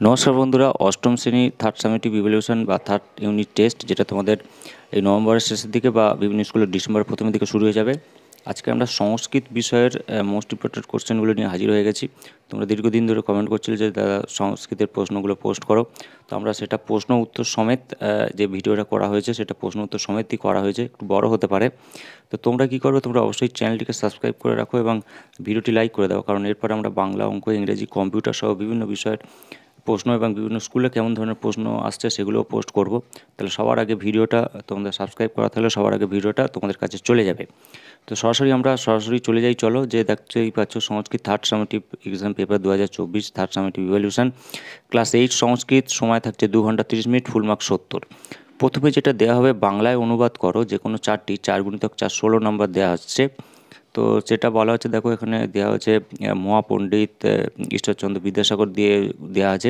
নমস্কার বন্ধুরা, অষ্টম শ্রেণী থার্ড সামেটিভ ইভ্যালুয়েশন বা থার্ড ইউনিট টেস্ট, যেটা তোমাদের এই নভেম্বরের শেষের দিকে বা বিভিন্ন স্কুলের ডিসেম্বরের প্রথমের দিকে শুরু হয়ে যাবে। আজকে আমরা সংস্কৃত বিষয়ের মোস্ট ইম্পর্টেন্ট কোশ্চেনগুলো নিয়ে হাজির হয়ে গেছি। তোমরা দীর্ঘদিন ধরে কমেন্ট করছিলে যে দাদা সংস্কৃতের প্রশ্নগুলো পোস্ট করো, তো আমরা সেটা প্রশ্ন উত্তর সমেত যে ভিডিওটা করা হয়েছে সেটা প্রশ্ন উত্তর সমেতই করা হয়েছে, একটু বড় হতে পারে। তো তোমরা কী করবে, তোমরা অবশ্যই চ্যানেলটিকে সাবস্ক্রাইব করে রাখো এবং ভিডিওটি লাইক করে দাও, কারণ এরপরে আমরা বাংলা, অঙ্ক, ইংরেজি, কম্পিউটার সহ বিভিন্ন বিষয়ের প্রশ্ন এবং বিভিন্ন স্কুলে কেমন ধরনের প্রশ্ন আসছে সেগুলোও পোস্ট করব। তাহলে সবার আগে ভিডিওটা তোমাদের সাবস্ক্রাইব করা থাকলে সবার আগে ভিডিওটা তোমাদের কাছে চলে যাবে। তো সরাসরি চলে যাই, চলো। যে দেখতেই পাচ্ছ, Sanskrit third summative exam paper 2024 third summative evaluation class 8 Sanskrit, সময় থাকছে 2 ঘন্টা 30 মিনিট, ফুল মার্ক 70। প্রথমে যেটা দেওয়া হবে, বাংলায় অনুবাদ করো যে কোনো চারটি, 4 × 4 16 নম্বর দেওয়া হচ্ছে। তো যেটা বলা হচ্ছে, দেখো এখানে দেওয়া হচ্ছে মহাপণ্ডিত ঈশ্বরচন্দ্র বিদ্যাসাগর দিয়ে দেওয়া আছে।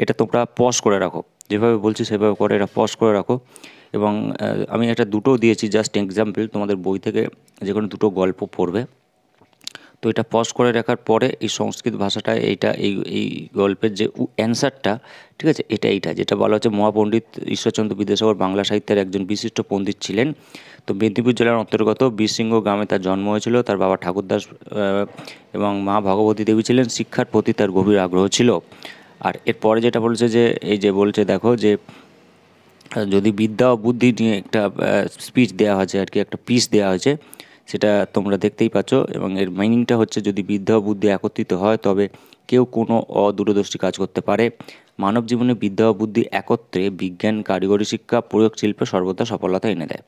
এটা তোমরা পজ করে রাখো, যেভাবে বলছি সেভাবে করে এটা পজ করে রাখো। এবং আমি এটা দুটো দিয়েছি জাস্ট এক্সাম্পল, তোমাদের বই থেকে যে কোনো দুটো গল্প পড়বে। তো এটা পজ করে রাখার পরে এই সংস্কৃত ভাষাটা, এই গল্পের যে অ্যান্সারটা, ঠিক আছে, এইটা যেটা বলা হচ্ছে, মহাপণ্ডিত ঈশ্বরচন্দ্র বিদ্যাসাগর বাংলা সাহিত্যের একজন বিশিষ্ট পণ্ডিত ছিলেন। তো মেদিনীপুর জেলার অন্তর্গত বীরসিংহ গ্রামে তার জন্ম হয়েছিল। তার বাবা ঠাকুরদাস এবং মা ভগবতী দেবী ছিলেন। শিক্ষার প্রতি তার গভীর আগ্রহ ছিল। আর এরপরে যেটা বলছে যে, এই যে বলছে, দেখো যে যদি বিদ্যা ও বুদ্ধি নিয়ে একটা স্পিচ দেওয়া হয়েছে আর কি, একটা পিস দেওয়া হয়েছে, সেটা তোমরা দেখতেই পাচ্ছ। এবং এর মিনিংটা হচ্ছে, যদি বিদ্যা ও বুদ্ধি একত্রিত হয় তবে কেউ কোনো অদূরদর্শী কাজ করতে পারে। মানব জীবনে বিদ্যা ও বুদ্ধি একত্রে বিজ্ঞান, কারিগরি শিক্ষা, প্রয়োগ শিল্পে সর্বদা সফলতা এনে দেয়।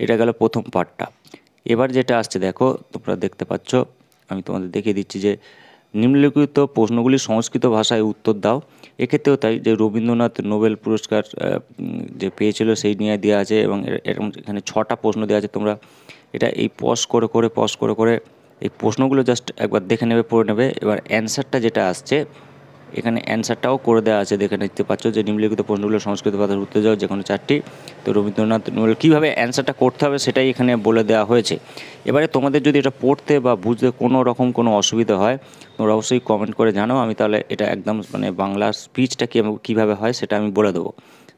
এটা গেল প্রথম পার্টটা। এবার যেটা আসছে, দেখো তোমরা দেখতে পাচ্ছ, আমি তোমাদের দেখিয়ে দিচ্ছি যে নিম্নলিখিত প্রশ্নগুলি সংস্কৃত ভাষায় উত্তর দাও। এক্ষেত্রেও তাই, যে রবীন্দ্রনাথ নোবেল পুরস্কার যে পেয়েছিল সেই নিয়ে দেওয়া আছে। এবং এরকম এখানে 6টা প্রশ্ন দেওয়া আছে। তোমরা এটা এই পজ করে করে এই প্রশ্নগুলো জাস্ট একবার দেখে নেবে, পড়ে নেবে। এবার অ্যান্সারটা যেটা আসছে, এখানে অ্যান্সারটাও করে দেওয়া আছে, দেখে নিতে পাচ্ছ যে নিম্নলিখিত প্রশ্নগুলো সংস্কৃত ভাষায় উত্তর দাও যে কোনো চারটি। তো রবীন্দ্রনাথ নোবেল কীভাবে অ্যান্সারটা করতে হবে সেটাই এখানে বলে দেওয়া হয়েছে। এবারে তোমাদের যদি এটা পড়তে বা বুঝতে কোনো রকম কোনো অসুবিধা হয়, তোমরা অবশ্যই কমেন্ট করে জানাও। আমি তাহলে এটা একদম মানে বাংলা স্পিচটা কীভাবে হয় সেটা আমি বলে দেবো।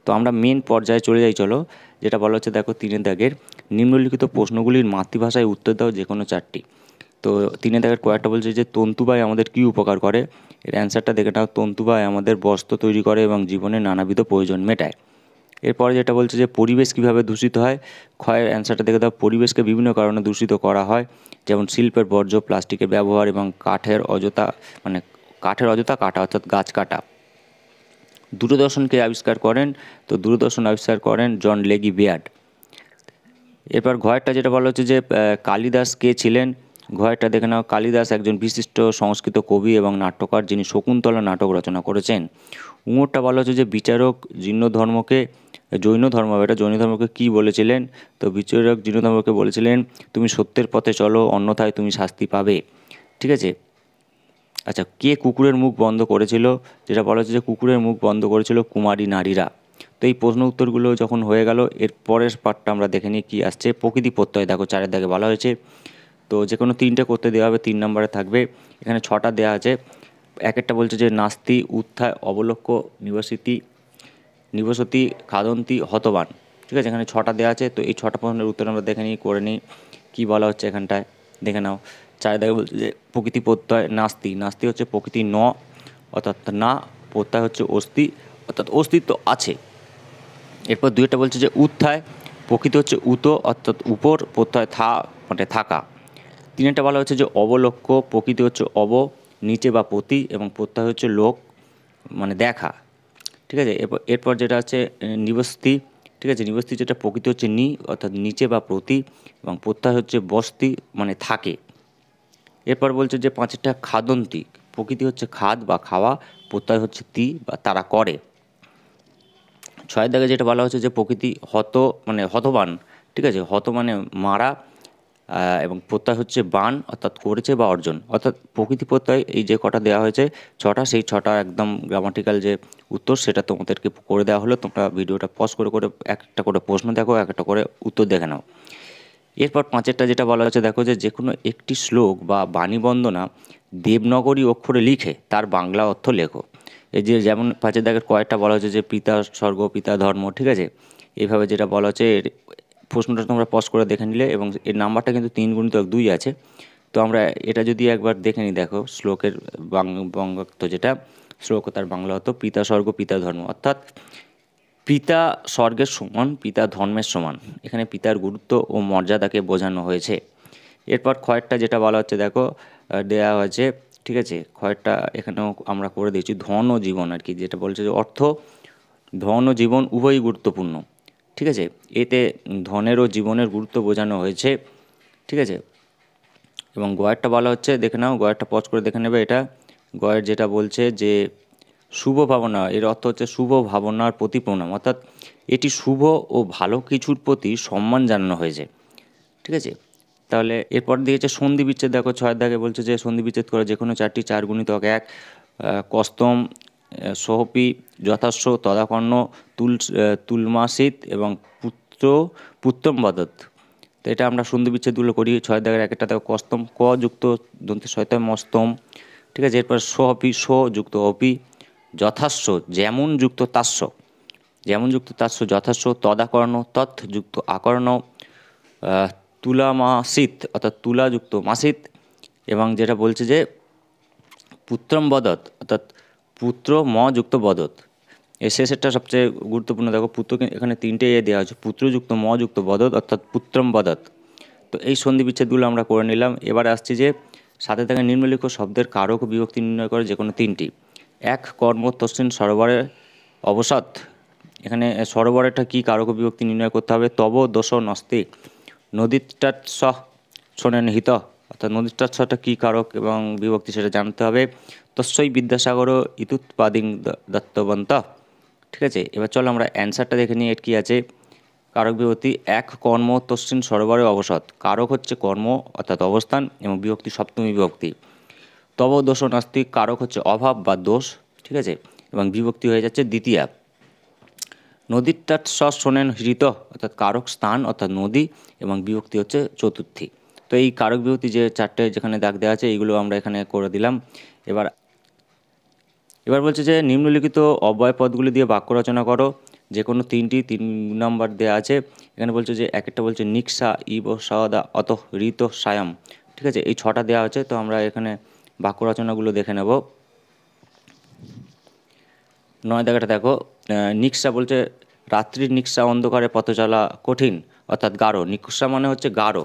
তো আমরা মেন পর্যায়ে চলে যাই, চলো। যেটা বলা হচ্ছে, দেখো 3 দাগের নিম্নলিখিত প্রশ্নগুলির মাতৃভাষায় উত্তর দাও যে কোনো চারটি। তো 3 দাগের কয়েকটা বলছে যে তন্তুবায় আমাদের কী উপকার করে। এর অ্যান্সারটা দেখে নাও। তন্তুবায় আমাদের বস্ত্র তৈরি করে এবং জীবনে নানাবিধ প্রয়োজন মেটায়। এরপরে যেটা বলছে যে পরিবেশ কীভাবে দূষিত হয়। ক্ষয়ের অ্যান্সারটা দেখে দাও। পরিবেশকে বিভিন্ন কারণে দূষিত করা হয়, যেমন শিল্পের বর্জ্য, প্লাস্টিকের ব্যবহার এবং কাঠের অযথা কাটা, অর্থাৎ গাছ কাটা। দূরদর্শনকে আবিষ্কার করেন, তো দূরদর্শন আবিষ্কার করেন জন লেগি বেয়ার্ড। এরপর ঘয়েরটা যেটা বলা হচ্ছে যে কালিদাস কে ছিলেন। ঘয়েরটা দেখে নাও। কালিদাস একজন বিশিষ্ট সংস্কৃত কবি এবং নাট্যকার, যিনি শকুন্তলা নাটক রচনা করেছেন। উঙরটা বলা হচ্ছে যে বিচারক জৈন ধর্মকে কী বলেছিলেন। তো বিচারক জৈন ধর্মকে বলেছিলেন, তুমি সত্যের পথে চলো, অন্যথায় তুমি শাস্তি পাবে। ঠিক আছে। আচ্ছা, কে কুকুরের মুখ বন্ধ করেছিল। যেটা বলা হচ্ছে যে কুকুরের মুখ বন্ধ করেছিল কুমারী নারীরা। তো এই প্রশ্ন উত্তরগুলো যখন হয়ে গেল, এর পরের পার্টটা আমরা দেখে নিই কী আসছে। প্রকৃতি প্রত্যয়, দেখো 4 দাগে বলা হয়েছে। তো যে কোনো 3টে করতে দেওয়া হবে, 3 নম্বরে থাকবে। এখানে 6টা দেওয়া আছে। একটা বলছে যে নাস্তি, উত্থায়, অবলক্ষ্য, নিবসতি, খাদন্তি, হতবান। ঠিক আছে, এখানে 6টা দেওয়া আছে। তো এই 6টা প্রশ্নের উত্তর আমরা দেখে নিই, করে নিই কী বলা হচ্ছে এখানটায়, দেখে নাও। 4 দাগে বলছে যে প্রকৃতি প্রত্যয় নাস্তি হচ্ছে প্রকৃতি অর্থাৎ না, প্রত্যয় হচ্ছে অস্তি, অর্থাৎ অস্তিত্ব আছে। এরপর 2টা বলছে যে উত্থায়, প্রকৃতি হচ্ছে অর্থাৎ উপর, প্রত্যয় মানে থাকা। 3টা বলা হচ্ছে যে অবলক্ষ্য, প্রকৃতি হচ্ছে নিচে বা প্রতি, এবং প্রত্যয় হচ্ছে লোক, মানে দেখা। ঠিক আছে। এরপর যেটা আছে নিবস্তি। ঠিক আছে, নিবস্তি যেটা প্রকৃতি হচ্ছে অর্থাৎ নিচে বা প্রতি, এবং প্রত্যয় হচ্ছে বস্তি, মানে থাকে। এরপর বলছে যে 5টা খাদন্তি, প্রকৃতি হচ্ছে খাদ বা খাওয়া, প্রত্যয় হচ্ছে বা তারা করে। 6 দাগে যেটা বলা হচ্ছে যে প্রকৃতি মানে হতবান। ঠিক আছে, হত মানে মারা, এবং প্রত্যয় হচ্ছে বান, অর্থাৎ করেছে বা অর্জন। অর্থাৎ প্রকৃতি প্রত্যয় এই যে কটা দেওয়া হয়েছে 6টা, সেই 6টা একদম গ্রামাটিক্যাল যে উত্তর সেটা তোমাদেরকে করে দেওয়া হলো। তোমরা ভিডিওটা পজ করে করে একটা করে প্রশ্ন দেখো, একটা করে উত্তর দেখে নাও। এরপর 5টা যেটা বলা হচ্ছে, দেখো যে কোনো একটি শ্লোক বা বাণী বন্দনা দেবনাগরী অক্ষরে লিখে তার বাংলা অর্থ লেখো। এই যে যেমন 5 দাগের কয়েকটা বলা হচ্ছে যে পিতা স্বর্গ পিতা ধর্ম, ঠিক আছে, এইভাবে যেটা বলা হচ্ছে প্রশ্নটা তোমরা পজ করে দেখে নিলে, এবং এর নাম্বারটা কিন্তু 3 × 2 আছে। তো আমরা এটা যদি একবার দেখে নিই, দেখো শ্লোকের বঙ্গার্থ যেটা শ্লোক, তার বাংলা হতো পিতা স্বর্গ পিতা ধর্ম, অর্থাৎ পিতা স্বর্গের সমান পিতা ধর্মের সমান, এখানে পিতার গুরুত্ব ও মর্যাদাকে বোঝানো হয়েছে। এরপর খয়েরটা যেটা বলা হচ্ছে দেখো দেয়া হয়েছে, ঠিক আছে, খয়েরটা এখানেও আমরা করে দিয়েছি ধন ও জীবন আর কি, যেটা বলছে যে অর্থ ধন ও জীবন উভয়ই গুরুত্বপূর্ণ, ঠিক আছে, এতে ধনের ও জীবনের গুরুত্ব বোঝানো হয়েছে, ঠিক আছে। এবং গয়েরটা বলা হচ্ছে, দেখে নাও গয়েরটা পজ করে দেখে নেবে, এটা গয়ের যেটা বলছে যে শুভ ভাবনা, এর অর্থ হচ্ছে শুভ ভাবনার প্রতি প্রণাম, অর্থাৎ এটি শুভ ও ভালো কিছুর প্রতি সম্মান জানানো হয়েছে, ঠিক আছে। তাহলে এরপর দিয়েছে সন্ধি বিচ্ছেদ, দেখো 6 দাগে বলছে যে সন্ধি বিচ্ছেদ করে যে কোনো 4টি 4 × 1 কস্তম সোহপি যথাস্য তদাকর্ণ তুলমাসিত এবং পুত্রম বদত। তো এটা আমরা সন্ধি বিচ্ছেদগুলো করি। 6 দাগের একটা দেখো কস্তম ক যুক্ত দন্তে শয়তায় মস্তম, ঠিক আছে। এরপর সোহপি সো যুক্ত অপি, যথাস্য যেমন যুক্ত তাস্য, যেমন যুক্ত তাস্য যথাস্য, তদাকর্ণ তৎ যুক্ত আকর্ণ, তুলা মাসিত অর্থাৎ তুলা যুক্ত মাসিত, এবং যেটা বলছে যে পুত্রম বদত অর্থাৎ পুত্র ম যুক্ত বদত। এর শেষেরটা সবচেয়ে গুরুত্বপূর্ণ, দেখো পুত্রকে এখানে 3টে দেওয়া হচ্ছে, পুত্রযুক্ত ম যুক্ত বদত অর্থাৎ পুত্রম বদত। তো এই সন্ধি বিচ্ছেদগুলো আমরা করে নিলাম। এবার আসছি যে সাথে থাকা নিম্নলিখিত শব্দের কারক ও বিভক্তি নির্ণয় করে যে কোনো 3টি। 1 কর্ম তস্মিন সরোবরে অবসাদ, এখানে সরোবরেরটা কী কারক ও বিভক্তি নির্ণয় করতে হবে। তব দোষ নস্তি নদীটার স শোনেন হিত, অর্থাৎ নদীটার সটা কী কারক এবং বিভক্তি সেটা জানতে হবে। তস্যই বিদ্যাসাগর ইতুৎপাদিং দত্তবন্ত, ঠিক আছে। এবার চলো আমরা অ্যান্সারটা দেখে নিই, এর কী আছে। কারক বিভক্তি 1 কর্ম তস্মিন সরোবরে অবসাদ, কারক হচ্ছে কর্ম অর্থাৎ অবস্থান এবং বিভক্তি সপ্তমী বিভক্তি। তব দোষ নাস্তি, কারক হচ্ছে অভাব বা দোষ, ঠিক আছে, এবং বিভক্তি হয়ে যাচ্ছে দ্বিতীয়া। নদীর তট স শোনেন হৃত, অর্থাৎ কারক স্থান অর্থাৎ নদী এবং বিভক্তি হচ্ছে চতুর্থী। তো এই কারক বিভক্তি যে 4টে যেখানে দাগ দেওয়া আছে এইগুলো আমরা এখানে করে দিলাম। এবার এবার বলছে যে নিম্নলিখিত অব্যয় পদগুলি দিয়ে বাক্য রচনা করো, যে কোনো 3 নম্বর দেওয়া আছে। এখানে বলছে যে একটা বলছে নিক্সা ইব সাওদা অত ঋত সায়াম, ঠিক আছে, এই 6টা দেওয়া আছে। তো আমরা এখানে বাক্য রচনাগুলো দেখে নেব। 9 দাগটা দেখো, নিক্সা বলছে রাত্রির নিক্সা অন্ধকারে পথ চলা কঠিন, অর্থাৎ গাঢ়। নিক্সা মানে হচ্ছে গাঢ়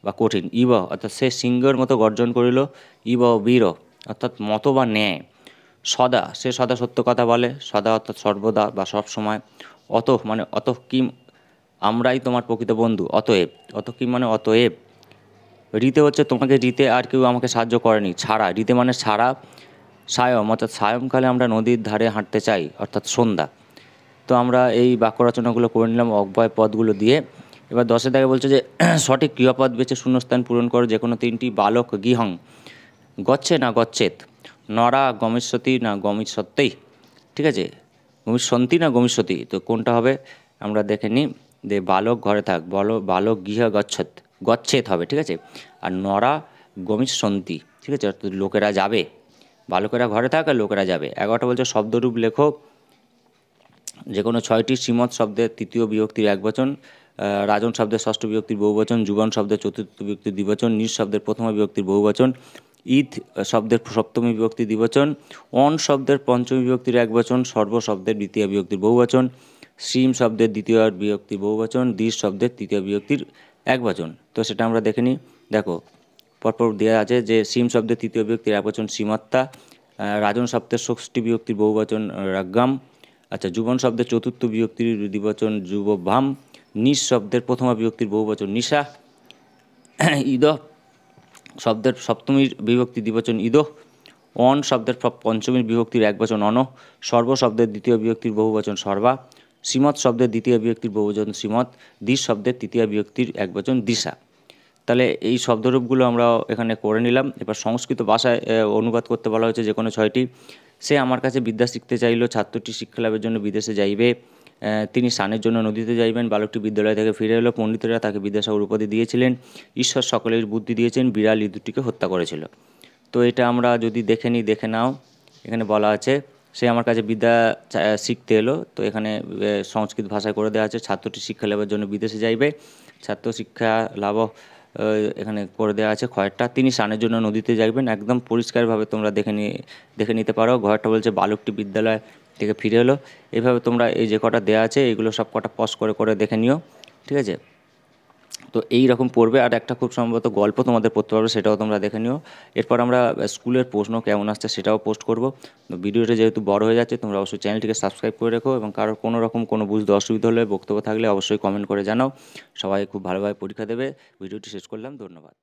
বা কঠিন। ইব অর্থাৎ সে সিংহের মতো গর্জন করিল, ইব বীর অর্থাৎ মত বা ন্যায়। সদা সে সদা সত্য কথা বলে, সদা অর্থাৎ সর্বদা বা সব সময়। অত মানে অত কিম আমরাই তোমার প্রকৃত বন্ধু, অতএব অত কিম মানে অতএব। রীতে হচ্ছে তোমাকে রীতে আর কেউ আমাকে সাহায্য করেনি, ছাড়া রীতে মানে ছাড়া। সায়ম অর্থাৎ সায়ংকালে আমরা নদীর ধারে হাঁটতে চাই, অর্থাৎ সন্ধ্যা। তো আমরা এই বাক্য রচনাগুলো করে নিলাম অব্যয় পদগুলো দিয়ে। এবার 10 দাগে বলছে যে সঠিক ক্রিয়াপদ বেছে শূন্যস্থান পূরণ করো, যে কোনো 3টি। বালক গৃহং, গচ্ছে না গচ্ছেত, নরা গমিষ্যতি না গমিষ্যত্তেই, ঠিক আছে, গমিষ্যন্তি না গমিষ্যতি, তো কোনটা হবে আমরা দেখে নিই। যে বালক ঘরে থাক, বালক গৃহ গচ্ছত, গচ্ছেত হবে, ঠিক আছে, আর নরা গমিষ্যন্তি, ঠিক আছে, অর্থাৎ লোকেরা যাবে, বালকেরা ঘরে থাক আর লোকেরা যাবে। 11টা বলছে শব্দরূপ লেখো, যে কোনো 6টি। শ্রীমৎ শব্দের তৃতীয় বিভক্তির একবচন, রাজন শব্দের ষষ্ঠ বিভক্তির বহুবচন, যুবন শব্দের চতুর্থ বিভক্তির দ্বিবচন, নিজ শব্দের প্রথম বিভক্তির বহুবচন, ঈদ শব্দের সপ্তমী বিভক্তি দ্বিবচন, অন শব্দের পঞ্চমী বিভক্তির একবচন, সর্ব শব্দের দ্বিতীয় বিভক্তির বহুবচন, শ্রীম শব্দের দ্বিতীয় বিভক্তির বহুবচন, দীর শব্দের তৃতীয় বিভক্তির একবচন। তো সেটা আমরা দেখে নিই। দেখো পরপর দেওয়া আছে যে শ্রীম শব্দের তৃতীয় বিভক্তির একবচন শ্রীমত্তা, রাজন শব্দের ষষ্ঠী বিভক্তির বহুবচন রাগ্গাম, আচ্ছা, যুবন শব্দের চতুর্থ বিভক্তির দ্বিবচন যুবভাম, নিজ শব্দের প্রথম বিভক্তির বহুবচন নিশা, ঈদ শব্দের সপ্তমীর বিভক্তি দ্বিবচন ঈদ, অন শব্দের পঞ্চমীর বিভক্তির একবচন অন, সর্ব শব্দের দ্বিতীয় বিভক্তির বহুবচন সর্বা, শ্রীমৎ শব্দের দ্বিতীয় বিভক্তির বহুবচন শ্রীমৎ, দিশ শব্দের তৃতীয় বিভক্তির একবচন দিশা। তাহলে এই শব্দরূপগুলো আমরা এখানে করে নিলাম। এবার সংস্কৃত ভাষায় অনুবাদ করতে বলা হয়েছে যে কোনো 6টি। সে আমার কাছে বিদ্যা শিখতে চাইল, ছাত্রটি শিক্ষালাভের জন্য বিদেশে যাইবে, তিনি স্নানের জন্য নদীতে যাইবেন, বালকটি বিদ্যালয় থেকে ফিরে এলো, পণ্ডিতেরা তাকে বিদ্যাসাগর উপাধি দিয়েছিলেন, ঈশ্বর সকলের বুদ্ধি দিয়েছেন, বিড়াল ইঁদুরটিকে হত্যা করেছিল। তো এটা আমরা যদি দেখে নিই, দেখে নাও, এখানে বলা আছে সে আমার কাছে বিদ্যা শিখতে এলো। তো এখানে সংস্কৃত ভাষায় করে দেওয়া আছে, ছাত্রটি শিক্ষা লাভের জন্য বিদেশে যাইবে। ছাত্র শিক্ষা লাভ এখানে করে দেওয়া আছে খয়েরটা। তিনি স্নানের জন্য নদীতে যাইবেন। একদম পরিষ্কারভাবে তোমরা দেখে নিতে পারো। ঘয়েরটা বলছে বালকটি বিদ্যালয় থেকে ফিরে এলো। এইভাবে তোমরা এই যে কটা দেওয়া আছে এইগুলো সব কটা পজ করে করে দেখে নিও, ঠিক আছে? তো এই রকম পড়বে। আর একটা খুব সম্ভবত গল্প তোমাদের পড়তে পারবে, সেটাও তোমরা দেখে নিও। এরপর আমরা স্কুলের প্রশ্ন কেমন আসছে সেটাও পোস্ট করব। তো ভিডিওটা যেহেতু বড় হয়ে যাচ্ছে, তোমরা অবশ্যই চ্যানেলটিকে সাবস্ক্রাইব করে রেখো, এবং কারোর কোনো রকম কোনো বুঝতে অসুবিধা হলে, বক্তব্য থাকলে অবশ্যই কমেন্ট করে জানাও। সবাই খুব ভালোভাবে পরীক্ষা দেবে। ভিডিওটি শেষ করলাম, ধন্যবাদ।